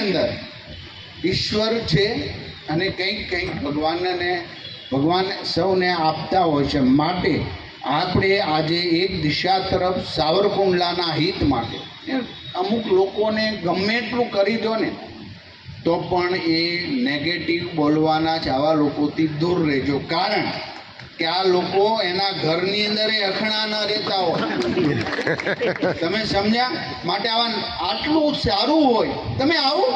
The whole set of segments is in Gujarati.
અંદર ઈશ્વર છે અને કંઈક કંઈક ભગવાન સૌને આપતા હોય છે। માટે આપણે આજે એક દિશા તરફ સાવરકુંડલાના હિત માટે અમુક લોકોને ગમે એટલું કરી દો ને તો પણ એ નેગેટિવ બોલવાના જ આવા લોકોથી દૂર રહેજો। કારણ કે આ લોકો એના ઘરની અંદર અખણા ન રહેતા હોય, તમે સમજ્યા? માટે આટલું સારું હોય તમે આવો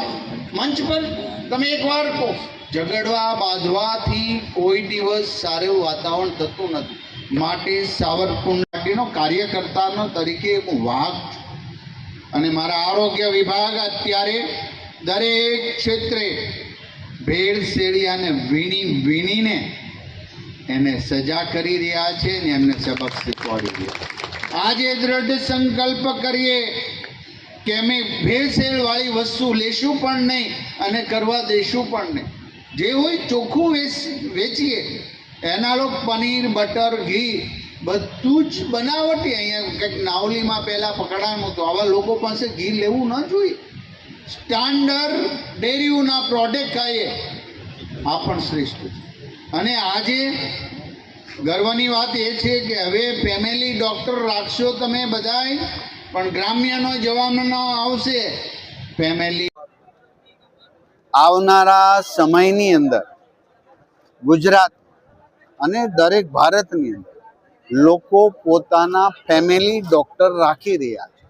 મંચ પર, તમે એકવાર કહો, ઝઘડવા બાંધવાથી કોઈ દિવસ સારું વાતાવરણ થતું નથી। માટે સાવરકુંડલાનો કાર્યકર્તાનો તરીકે હું વાઘ છું અને મારા આરોગ્ય વિભાગ અત્યારે દરેક ક્ષેત્રે ભેળસેળિયાને વીણીને એને સજા કરી રહ્યા છે ને એમને સબક શીખવાડી રહ્યા। આજે દ્રઢ સંકલ્પ કરીએ કે અમે ભેળસેળવાળી વસ્તુ લેશું પણ નહીં અને કરવા દેશું પણ નહીં। જે હોય ચોખ્ખું વેચીએ। એના લોકો પનીર, બટર, ઘી બધું જ બનાવટી। અહીંયા કંઈક નાવલીમાં પહેલાં પકડાણું તો આવા લોકો પાસે ઘી લેવું ન જોઈએ। સ્ટાન્ડર્ડ ડેરીઓના પ્રોડક્ટ ખાઈએ, આ પણ શ્રેષ્ઠ છે। અને આજે ગર્વની વાત એ છે કે હવે ફેમિલી ડૉક્ટર રાખશો તમે બધાય, પણ ગ્રામ્યનો જવાનો આવશે ફેમિલી। આવનારા સમયની અંદર ગુજરાત અને દરેક ભારતની અંદર લોકો પોતાના ફેમિલી ડૉક્ટર રાખી રહ્યા છે।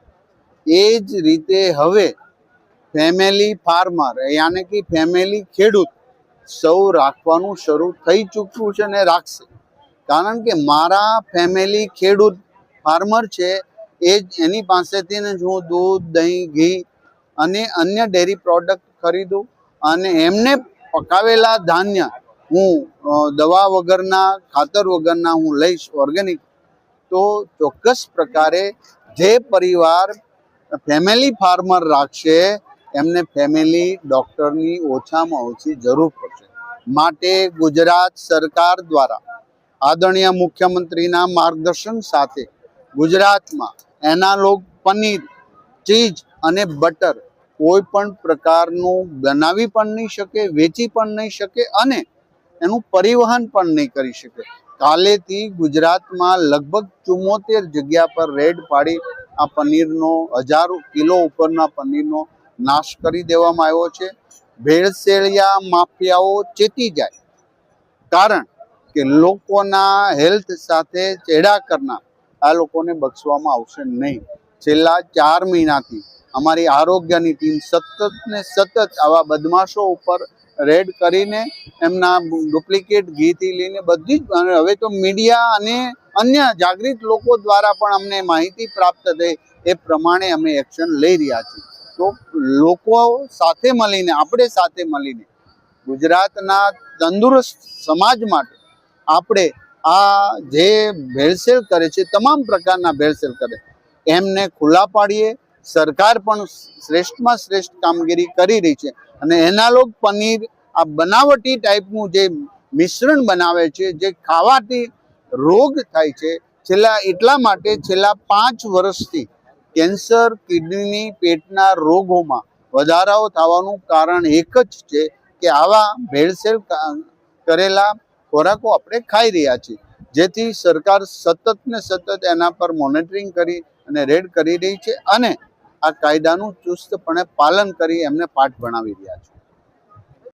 એ જ રીતે હવે ફેમિલી ફાર્મર યાની કે ફેમિલી ખેડૂત સૌ રાખવાનું શરૂ થઈ ચૂક્યું છે ને રાખશે। કારણ કે મારા ફેમિલી ખેડૂત ફાર્મર છે, એ જ એની પાસેથી જ હું દૂધ, દહીં, ઘી અને અન્ય ડેરી પ્રોડક્ટ ખરીદું અને એમને પકાવેલા ધાન્ય હું દવા વગરના, ખાતર વગરના હું લઈશ ઓર્ગેનિક। તો ચોક્કસ પ્રકારે જે પરિવાર ફેમિલી ફાર્મર રાખશે એમને ફેમિલી ડૉક્ટરની ઓછામાં ઓછી જરૂર પડશે। માટે ગુજરાત સરકાર દ્વારા આદરણીય મુખ્યમંત્રીના માર્ગદર્શન સાથે ગુજરાતમાં એનાલોગ પનીર, ચીઝ અને બટર કોઈ પણ પ્રકારનું બનાવી પણ નહીં શકે, વેચી પણ નહીં શકે અને એનું પરિવહન પણ નહીં કરી શકે। કાલેથી ગુજરાતમાં લગભગ 74 જગ્યા પર રેડ પાડી આ પનીરનો 1000 કિલો ઉપરના પનીરનો નાશ કરી દેવામાં આવ્યો છે। ભેળસેળિયા માફિયાઓ ચેતી જાય, કારણ કે લોકોના હેલ્થ સાથે ચેડા કરનાર આ લોકોને બક્ષવામાં આવશે નહીં। છેલ્લા 4 મહિનાથી અમારી આરોગ્યની ટીમ સતત આવા બદમાશો ઉપર રેડ કરીને એમના ડુપ્લિકેટ ઘીથી લઈને બધી જ, અને હવે તો મીડિયા અને અન્ય જાગૃત લોકો દ્વારા પણ અમને માહિતી પ્રાપ્ત થઈ એ પ્રમાણે અમે એક્શન લઈ રહ્યા છીએ। તો લોકો સાથે મળીને, આપણે સાથે મળીને ગુજરાતના તંદુરસ્ત સમાજ માટે આપણે આ જે ભેળસેળ કરે છે, તમામ પ્રકારના ભેળસેળ કરે એમને ખુલ્લા પાડીએ। સરકાર પણ શ્રેષ્ઠમાં શ્રેષ્ઠ કામગીરી કરી રહી છે અને એનાલોગ પનીર આ બનાવટી ટાઈપનું જે મિશ્રણ બનાવે છે, જે ખાવાથી રોગ થાય છે, એટલા માટે છેલ્લા 5 વર્ષથી કેન્સર, કિડની, પેટના રોગોમાં વધારો થવાનું કારણ એક જ છે કે આવા ભેળસેળ કરેલા ખોરાકો આપણે ખાઈ રહ્યા છીએ। જેથી સરકાર સતત એના પર મોનિટરિંગ કરી અને રેડ કરી રહી છે અને આ કાયદાનું ચુસ્તપણે પાલન કરી એમને પાઠ ભણાવી રહ્યા છે।